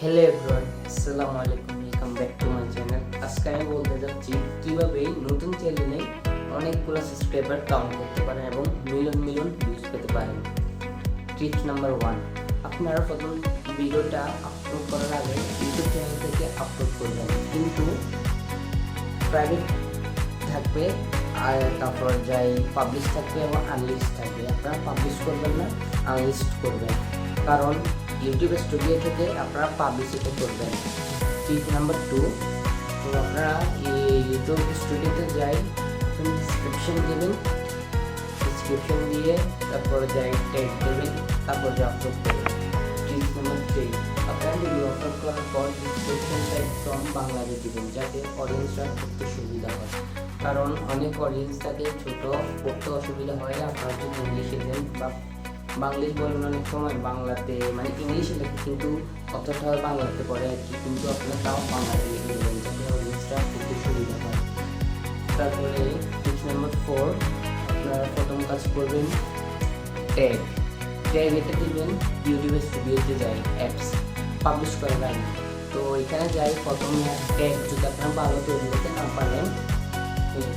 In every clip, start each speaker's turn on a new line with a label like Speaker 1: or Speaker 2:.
Speaker 1: Hello everyone, আসসালামু আলাইকুম, welcome back to my channel. আজকে আমি বলতে যাচ্ছি কিভাবে নতুন চ্যানেলে অনেকগুলো সাবস্ক্রাইবার কাউন্ট করতে পারেন এবং মিলিয়ন মিলিয়ন ভিউজ পেতে পারেন। টিপস নাম্বার 1, আপনারা প্রথম ভিডিওটা আপলোড করার আগে ইউটিউব চ্যানেল থেকে আপলোড করবেন, কিন্তু প্রাইভেট থাকবে আর তারপর যাই পাবলিশ থাকবে এবং আনলিস্ট থাকবে। আপনারা পাবলিশ করবেন না, আনলিস্ট করবেন, কারণ ইউটিউব স্টুডিও থেকে আপনারা পাবলিসিটি করবেন। টিপ নাম্বার 2, তো আপনারা ইউটিউব স্টুডিওতে যাই ডিসক্রিপশন দেবেন, ডিসক্রিপশন দিয়ে তারপরে যাই ট্যাগ দেবেন, তারপর যে আপলোড করবেন। টিপ নাম্বার 3, আপনারা ভিডিও আপলোড করার পর ডিসক্রিপশনটা একদম বাংলাতে দিবেন যাতে অডিয়েন্সরা পড়তে সুবিধা হয়, কারণ অনেক অডিয়েন্স থাকে ছোট, পড়তে অসুবিধা হয়। আপনারা যদি ইংলিশে দেন বা বাংলিশ বলেন, অনেক সময় বাংলাতে মানে ইংলিশে লেখে কিন্তু অতটা বাংলাতে পড়ে আর কি, কিন্তু আপনার তাও বাংলাতে লিখে দেবেন যাতে অডিয়েন্সটা খুবই সুবিধা হয়। তারপরে টিপস নাম্বার 4, আপনারা প্রথম কাজ করবেন ট্যাগ এটা দিবেন ইউটিউব স্টুডিওতে যাই অ্যাপস পাবলিশ করার আগে। তো এখানে যাই প্রথমে ট্যাগ যদি আপনারা ভালো তৈরি করতে না পারেন,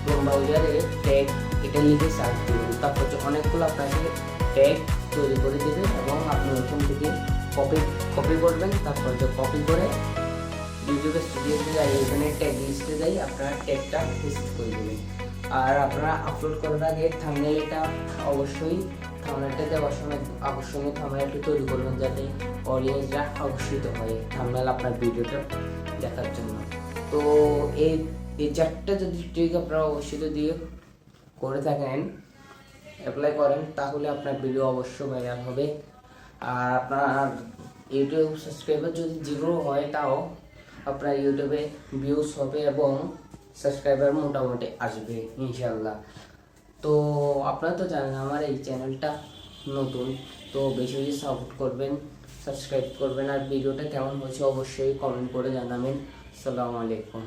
Speaker 1: ক্রোম ব্রাউজারে ট্যাগ এটা লিখে সার্চ করবেন, তারপর অনেকগুলো আপনাকে ট্যাগ তৈরি করে দেবেন এবং আপনি ওখান থেকে কপি করবেন। তারপর কপি করে ইউটিউব স্টুডিওতে যাই, এখানে ট্যাগ লিস্টে যাই আপনারা ট্যাগটা পেস্ট করে দেবেন। আর আপনারা আপলোড করার আগে থাম্বনেলটা অবশ্যই থাম্বনেলটা দেওয়ার সময় আকর্ষণীয় থাম্বনেলটা তৈরি করবেন যাতে অডিয়েন্সরা আকর্ষিত হয় থাম্বনেল আপনার ভিডিওটা দেখার জন্য। তো এই 4টা যদি ট্রিক আপনারা অবশ্যই যদি করে থাকেন, অ্যাপ্লাই করেন, তাহলে আপনার ভিডিও অবশ্যই ভাইরাল হবে। আর আপনার ইউটিউব সাবস্ক্রাইবার যদি 0 হয় তাও আপনার ইউটিউবে ভিউজ হবে এবং সাবস্ক্রাইবার মোটামুটি আসবে ইনশাল্লাহ। তো আপনারা তো জানেন আমার এই চ্যানেলটা নতুন, তো বেশি বেশি সাপোর্ট করবেন, সাবস্ক্রাইব করবেন, আর ভিডিওটা কেমন হয়েছে অবশ্যই কমেন্ট করে জানাবেন। আসসালামু আলাইকুম।